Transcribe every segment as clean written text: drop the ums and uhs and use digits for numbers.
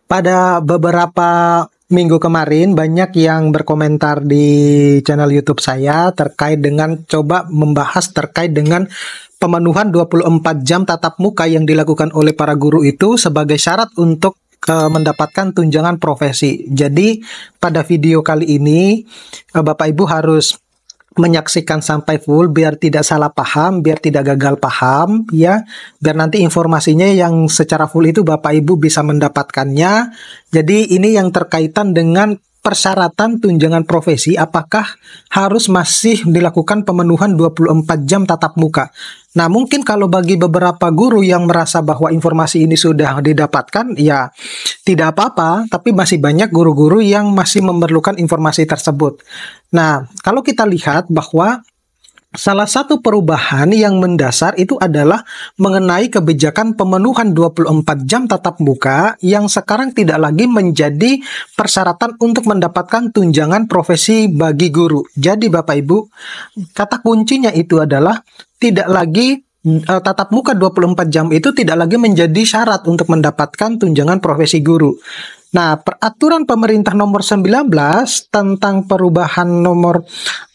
Pada beberapa minggu kemarin banyak yang berkomentar di channel YouTube saya terkait dengan membahas terkait dengan pemenuhan 24 jam tatap muka yang dilakukan oleh para guru itu sebagai syarat untuk mendapatkan tunjangan profesi. Jadi pada video kali ini Bapak Ibu harus menyaksikan sampai full biar tidak salah paham, biar tidak gagal paham ya, biar nanti informasinya yang secara full itu Bapak Ibu bisa mendapatkannya. Jadi ini yang terkaitan dengan persyaratan tunjangan profesi, apakah harus masih dilakukan pemenuhan 24 jam tatap muka. Nah, mungkin kalau bagi beberapa guru yang merasa bahwa informasi ini sudah didapatkan, ya tidak apa-apa, tapi masih banyak guru-guru yang masih memerlukan informasi tersebut. Nah, kalau kita lihat bahwa salah satu perubahan yang mendasar itu adalah mengenai kebijakan pemenuhan 24 jam tatap muka yang sekarang tidak lagi menjadi persyaratan untuk mendapatkan tunjangan profesi bagi guru. Jadi Bapak Ibu, kata kuncinya itu adalah tidak lagi tatap muka 24 jam itu tidak lagi menjadi syarat untuk mendapatkan tunjangan profesi guru. Nah, peraturan pemerintah nomor 19 tentang perubahan nomor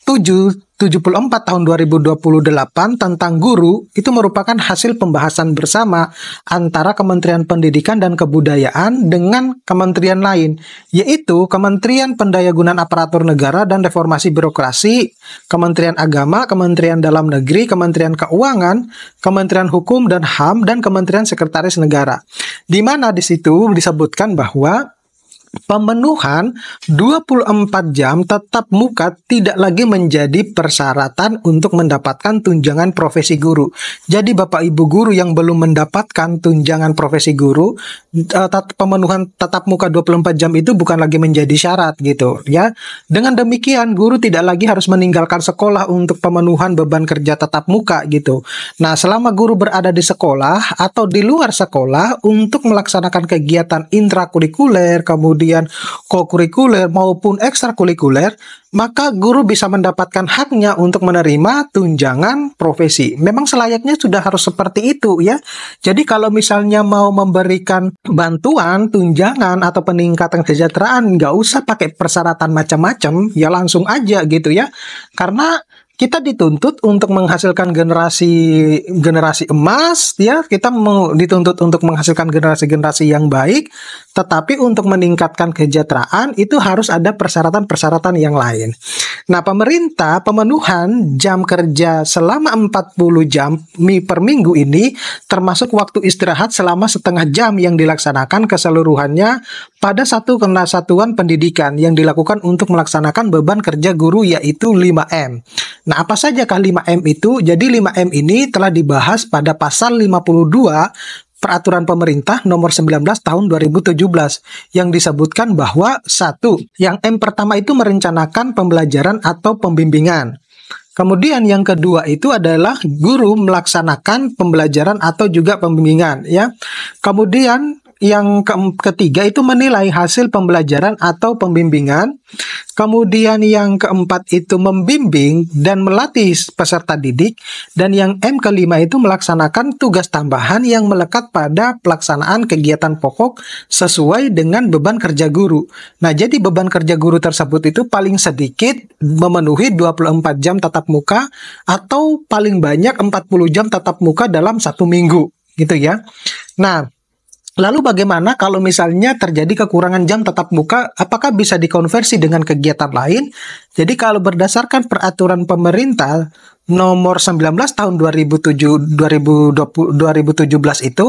74 tahun 2028 tentang guru itu merupakan hasil pembahasan bersama antara Kementerian Pendidikan dan Kebudayaan dengan kementerian lain, yaitu Kementerian Pendayagunaan Aparatur Negara dan Reformasi Birokrasi, Kementerian Agama, Kementerian Dalam Negeri, Kementerian Keuangan, Kementerian Hukum dan HAM, dan Kementerian Sekretaris Negara. Di mana di situ disebutkan bahwa pemenuhan 24 jam tatap muka tidak lagi menjadi persyaratan untuk mendapatkan tunjangan profesi guru. Jadi Bapak Ibu guru yang belum mendapatkan tunjangan profesi guru, pemenuhan tatap muka 24 jam itu bukan lagi menjadi syarat gitu ya. Dengan demikian guru tidak lagi harus meninggalkan sekolah untuk pemenuhan beban kerja tatap muka gitu. Nah, selama guru berada di sekolah atau di luar sekolah untuk melaksanakan kegiatan intrakurikuler, kemudian kokurikuler maupun ekstrakurikuler, maka guru bisa mendapatkan haknya untuk menerima tunjangan profesi. Memang selayaknya sudah harus seperti itu ya. Jadi kalau misalnya mau memberikan bantuan, tunjangan atau peningkatan kesejahteraan, nggak usah pakai persyaratan macam-macam, ya langsung aja gitu ya. Karena kita dituntut untuk menghasilkan generasi emas ya, kita dituntut untuk menghasilkan generasi yang baik, tetapi untuk meningkatkan kesejahteraan itu harus ada persyaratan-persyaratan yang lain. Nah, pemenuhan jam kerja selama 40 jam per minggu ini termasuk waktu istirahat selama setengah jam yang dilaksanakan keseluruhannya pada satu kesatuan pendidikan yang dilakukan untuk melaksanakan beban kerja guru, yaitu 5M. Nah, apa sajakah 5M itu? Jadi 5M ini telah dibahas pada pasal 52 Peraturan Pemerintah nomor 19 tahun 2017 yang disebutkan bahwa yang M pertama itu merencanakan pembelajaran atau pembimbingan. Kemudian yang kedua itu adalah guru melaksanakan pembelajaran atau juga pembimbingan ya. Kemudian yang ketiga itu menilai hasil pembelajaran atau pembimbingan. Kemudian yang keempat itu membimbing dan melatih peserta didik. Dan yang M kelima itu melaksanakan tugas tambahan yang melekat pada pelaksanaan kegiatan pokok sesuai dengan beban kerja guru. Nah, jadi beban kerja guru tersebut itu paling sedikit memenuhi 24 jam tatap muka atau paling banyak 40 jam tatap muka dalam satu minggu gitu ya. Nah, lalu bagaimana kalau misalnya terjadi kekurangan jam tatap muka, apakah bisa dikonversi dengan kegiatan lain? Jadi kalau berdasarkan peraturan pemerintah nomor 19 tahun 2017 itu,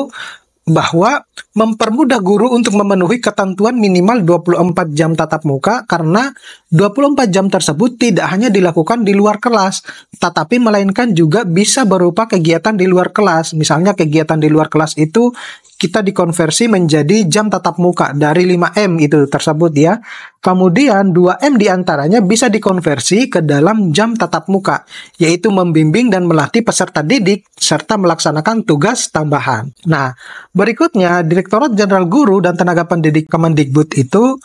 bahwa mempermudah guru untuk memenuhi ketentuan minimal 24 jam tatap muka karena 24 jam tersebut tidak hanya dilakukan di luar kelas, tetapi melainkan juga bisa berupa kegiatan di luar kelas. Misalnya kegiatan di luar kelas itu kita dikonversi menjadi jam tatap muka dari 5M itu tersebut ya. Kemudian 2M diantaranya bisa dikonversi ke dalam jam tatap muka, yaitu membimbing dan melatih peserta didik serta melaksanakan tugas tambahan. Nah, Berikutnya, Direktorat Jenderal Guru dan Tenaga Pendidik Kemendikbud itu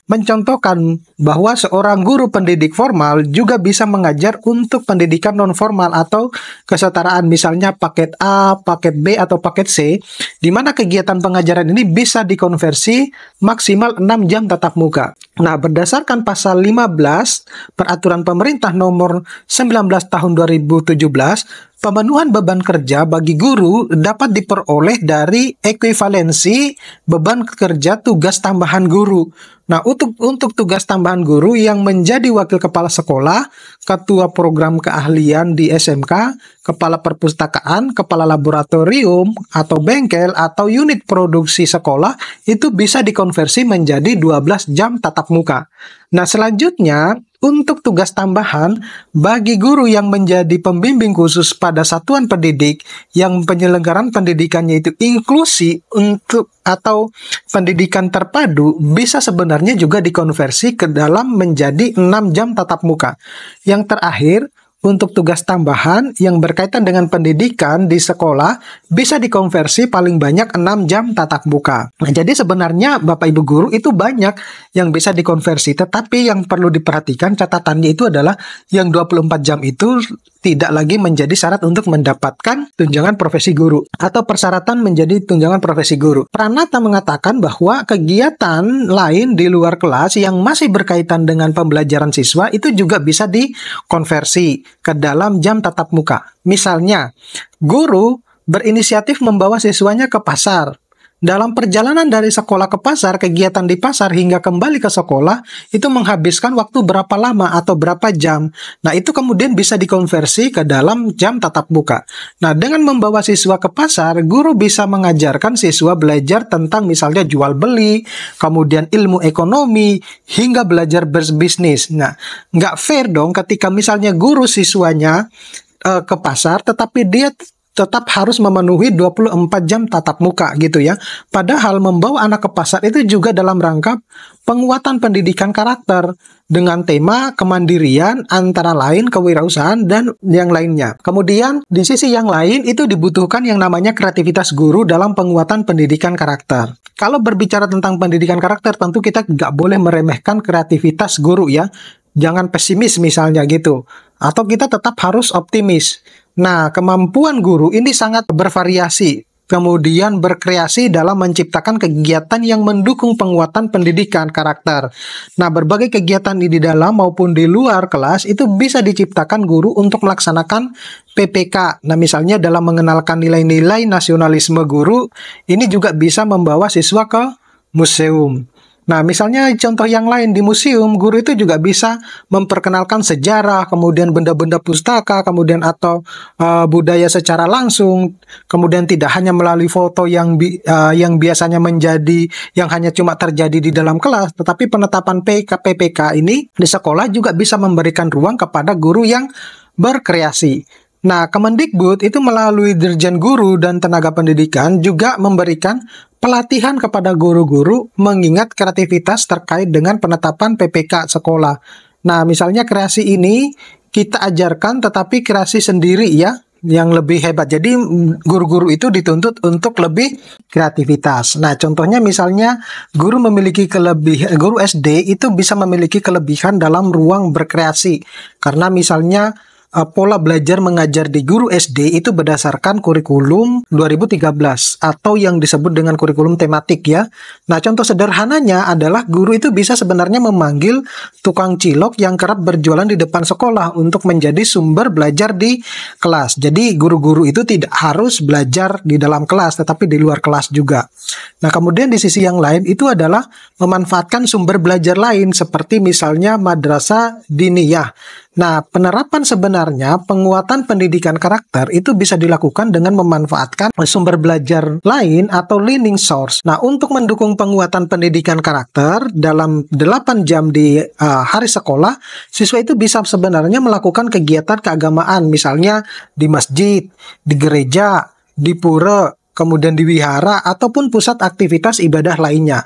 mencontohkan bahwa seorang guru pendidik formal juga bisa mengajar untuk pendidikan non-formal atau kesetaraan, misalnya paket A, paket B, atau paket C, di mana kegiatan pengajaran ini bisa dikonversi maksimal 6 jam tatap muka. Nah, berdasarkan pasal 15 Peraturan Pemerintah Nomor 19 Tahun 2017, pemenuhan beban kerja bagi guru dapat diperoleh dari ekuivalensi beban kerja tugas tambahan guru. Nah, untuk tugas tambahan guru yang menjadi wakil kepala sekolah, ketua program keahlian di SMK, kepala perpustakaan, kepala laboratorium, atau bengkel, atau unit produksi sekolah, itu bisa dikonversi menjadi 12 jam tatap muka. Nah, selanjutnya, untuk tugas tambahan bagi guru yang menjadi pembimbing khusus pada satuan pendidik yang penyelenggaraan pendidikannya itu inklusi atau pendidikan terpadu, bisa sebenarnya juga dikonversi ke dalam menjadi 6 jam tatap muka. Yang terakhir, untuk tugas tambahan yang berkaitan dengan pendidikan di sekolah bisa dikonversi paling banyak 6 jam tatap muka. Nah, jadi sebenarnya Bapak Ibu guru itu banyak yang bisa dikonversi, tetapi yang perlu diperhatikan catatannya itu adalah yang 24 jam itu tidak lagi menjadi syarat untuk mendapatkan tunjangan profesi guru atau persyaratan menjadi tunjangan profesi guru. Pranata mengatakan bahwa kegiatan lain di luar kelas yang masih berkaitan dengan pembelajaran siswa itu juga bisa dikonversi ke dalam jam tatap muka. Misalnya, guru berinisiatif membawa siswanya ke pasar. Dalam perjalanan dari sekolah ke pasar, kegiatan di pasar hingga kembali ke sekolah itu menghabiskan waktu berapa lama atau berapa jam. Nah, itu kemudian bisa dikonversi ke dalam jam tatap muka. Nah, dengan membawa siswa ke pasar, guru bisa mengajarkan siswa belajar tentang misalnya jual beli, kemudian ilmu ekonomi, hingga belajar berbisnis. Nah, nggak fair dong ketika misalnya guru siswanya ke pasar, tetapi dia tetap harus memenuhi 24 jam tatap muka gitu ya. Padahal membawa anak ke pasar itu juga dalam rangka penguatan pendidikan karakter dengan tema kemandirian antara lain kewirausahaan dan yang lainnya. Kemudian di sisi yang lain itu dibutuhkan yang namanya kreativitas guru dalam penguatan pendidikan karakter. Kalau berbicara tentang pendidikan karakter tentu kita nggak boleh meremehkan kreativitas guru ya. Jangan pesimis misalnya gitu. Atau kita tetap harus optimis. Nah, kemampuan guru ini sangat bervariasi, kemudian berkreasi dalam menciptakan kegiatan yang mendukung penguatan pendidikan karakter. Nah, berbagai kegiatan di dalam maupun di luar kelas itu bisa diciptakan guru untuk melaksanakan PPK. Nah, misalnya dalam mengenalkan nilai-nilai nasionalisme guru, ini juga bisa membawa siswa ke museum. Nah, misalnya contoh yang lain di museum, guru itu juga bisa memperkenalkan sejarah, kemudian benda-benda pustaka, kemudian atau budaya secara langsung, kemudian tidak hanya melalui foto yang biasanya menjadi yang hanya cuma terjadi di dalam kelas, tetapi penetapan PPK ini di sekolah juga bisa memberikan ruang kepada guru yang berkreasi. Nah, Kemendikbud itu melalui Dirjen Guru dan Tenaga Pendidikan juga memberikan pelatihan kepada guru-guru mengingat kreativitas terkait dengan penetapan PPK sekolah. Nah, misalnya kreasi ini kita ajarkan tetapi kreasi sendiri ya, yang lebih hebat. Jadi guru-guru itu dituntut untuk lebih kreativitas. Nah, contohnya misalnya guru SD itu bisa memiliki kelebihan dalam ruang berkreasi. Karena misalnya pola belajar mengajar di guru SD itu berdasarkan kurikulum 2013 atau yang disebut dengan kurikulum tematik ya. Nah, contoh sederhananya adalah guru itu bisa sebenarnya memanggil tukang cilok yang kerap berjualan di depan sekolah untuk menjadi sumber belajar di kelas. Jadi guru-guru itu tidak harus belajar di dalam kelas tetapi di luar kelas juga. Nah, kemudian di sisi yang lain itu adalah memanfaatkan sumber belajar lain seperti misalnya madrasah diniyah. Nah, penerapan sebenarnya penguatan pendidikan karakter itu bisa dilakukan dengan memanfaatkan sumber belajar lain atau learning source. Nah, untuk mendukung penguatan pendidikan karakter dalam 8 jam di hari sekolah, siswa itu bisa sebenarnya melakukan kegiatan keagamaan, misalnya di masjid, di gereja, di pura, kemudian di wihara, ataupun pusat aktivitas ibadah lainnya.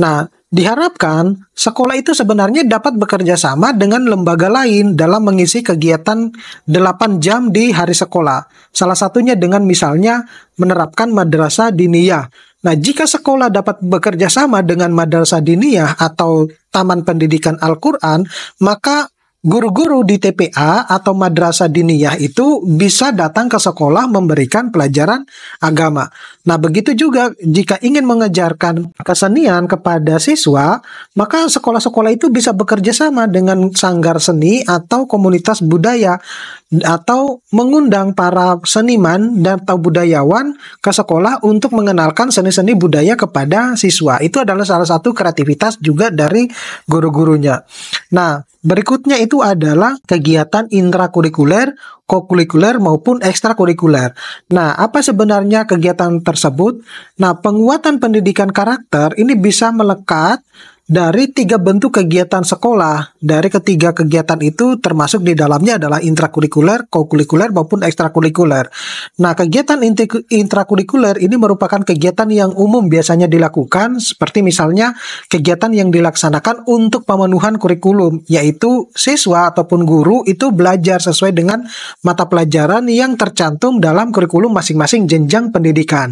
Nah, Diharapkan sekolah itu sebenarnya dapat bekerja sama dengan lembaga lain dalam mengisi kegiatan 8 jam di hari sekolah. Salah satunya dengan misalnya menerapkan madrasah diniyah. Nah, jika sekolah dapat bekerja sama dengan madrasah diniyah atau taman pendidikan Al-Quran, maka guru-guru di TPA atau madrasah diniyah itu bisa datang ke sekolah memberikan pelajaran agama. Nah, begitu juga jika ingin mengajarkan kesenian kepada siswa, maka sekolah-sekolah itu bisa bekerja sama dengan sanggar seni atau komunitas budaya atau mengundang para seniman dan atau budayawan ke sekolah untuk mengenalkan seni-seni budaya kepada siswa. Itu adalah salah satu kreativitas juga dari guru-gurunya. Nah, berikutnya itu adalah kegiatan intrakurikuler, kokurikuler maupun ekstrakurikuler. Nah, apa sebenarnya kegiatan tersebut? Nah, penguatan pendidikan karakter ini bisa melekat dari 3 bentuk kegiatan sekolah. Dari ketiga kegiatan itu termasuk di dalamnya adalah intrakurikuler, kokurikuler maupun ekstrakurikuler. Nah, kegiatan intrakurikuler ini merupakan kegiatan yang umum biasanya dilakukan, seperti misalnya kegiatan yang dilaksanakan untuk pemenuhan kurikulum, yaitu siswa ataupun guru itu belajar sesuai dengan mata pelajaran yang tercantum dalam kurikulum masing-masing jenjang pendidikan.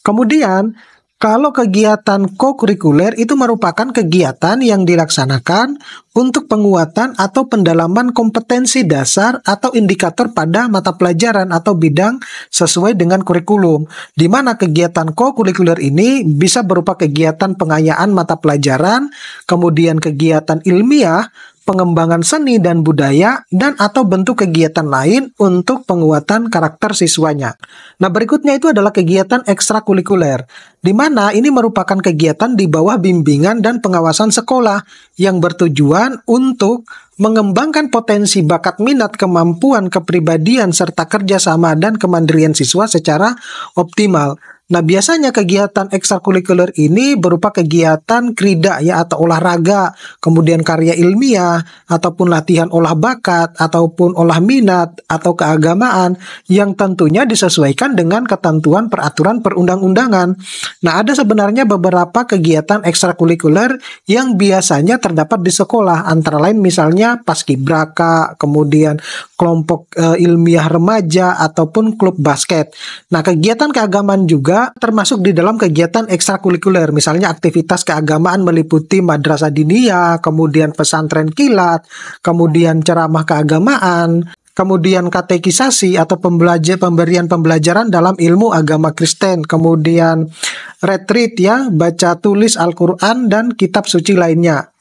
Kemudian, kalau kegiatan kokurikuler itu merupakan kegiatan yang dilaksanakan untuk penguatan atau pendalaman kompetensi dasar atau indikator pada mata pelajaran atau bidang sesuai dengan kurikulum, di mana kegiatan kokurikuler ini bisa berupa kegiatan pengayaan mata pelajaran, kemudian kegiatan ilmiah, pengembangan seni dan budaya, dan atau bentuk kegiatan lain untuk penguatan karakter siswanya. Nah, berikutnya itu adalah kegiatan ekstrakurikuler, di mana ini merupakan kegiatan di bawah bimbingan dan pengawasan sekolah yang bertujuan untuk mengembangkan potensi bakat minat, kemampuan, kepribadian, serta kerjasama dan kemandirian siswa secara optimal. Nah, biasanya kegiatan ekstrakurikuler ini berupa kegiatan krida ya atau olahraga, kemudian karya ilmiah, ataupun latihan olah bakat, ataupun olah minat, atau keagamaan yang tentunya disesuaikan dengan ketentuan peraturan perundang-undangan. Nah, ada sebenarnya beberapa kegiatan ekstrakurikuler yang biasanya terdapat di sekolah, antara lain misalnya paskibraka, kemudian kelompok ilmiah remaja, ataupun klub basket. Nah, kegiatan keagamaan juga termasuk di dalam kegiatan ekstrakurikuler, misalnya aktivitas keagamaan meliputi madrasah diniyah, kemudian pesantren kilat, kemudian ceramah keagamaan, kemudian katekisasi atau pemberian pembelajaran dalam ilmu agama Kristen, kemudian retreat ya, baca tulis Al-Quran dan kitab suci lainnya.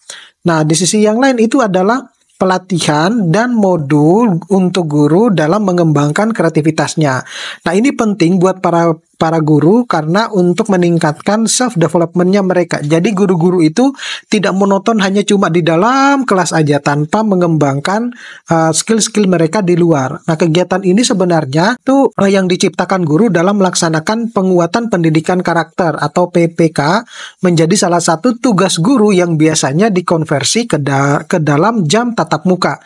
Nah, di sisi yang lain itu adalah pelatihan dan modul untuk guru dalam mengembangkan kreativitasnya. Nah, ini penting buat para guru karena untuk meningkatkan self development-nya mereka. Jadi guru-guru itu tidak monoton hanya cuma di dalam kelas aja tanpa mengembangkan skill-skill mereka di luar. Nah, kegiatan ini sebenarnya tuh yang diciptakan guru dalam melaksanakan penguatan pendidikan karakter atau PPK menjadi salah satu tugas guru yang biasanya dikonversi ke dalam jam tatap muka.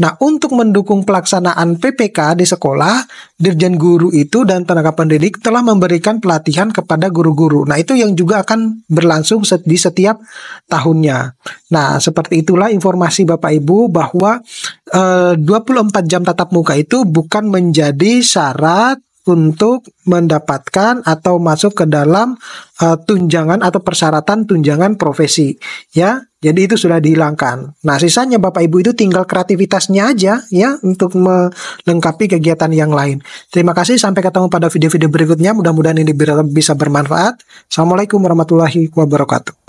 Nah, untuk mendukung pelaksanaan PPK di sekolah, Dirjen Guru itu dan tenaga pendidik telah memberikan pelatihan kepada guru-guru. Nah, itu yang juga akan berlangsung di setiap tahunnya. Nah, seperti itulah informasi Bapak Ibu bahwa 24 jam tatap muka itu bukan menjadi syarat untuk mendapatkan atau masuk ke dalam tunjangan atau persyaratan tunjangan profesi ya. Jadi itu sudah dihilangkan. Nah, sisanya Bapak Ibu itu tinggal kreativitasnya aja ya untuk melengkapi kegiatan yang lain. Terima kasih, sampai ketemu pada video-video berikutnya. Mudah-mudahan ini bisa bermanfaat. Assalamualaikum warahmatullahi wabarakatuh.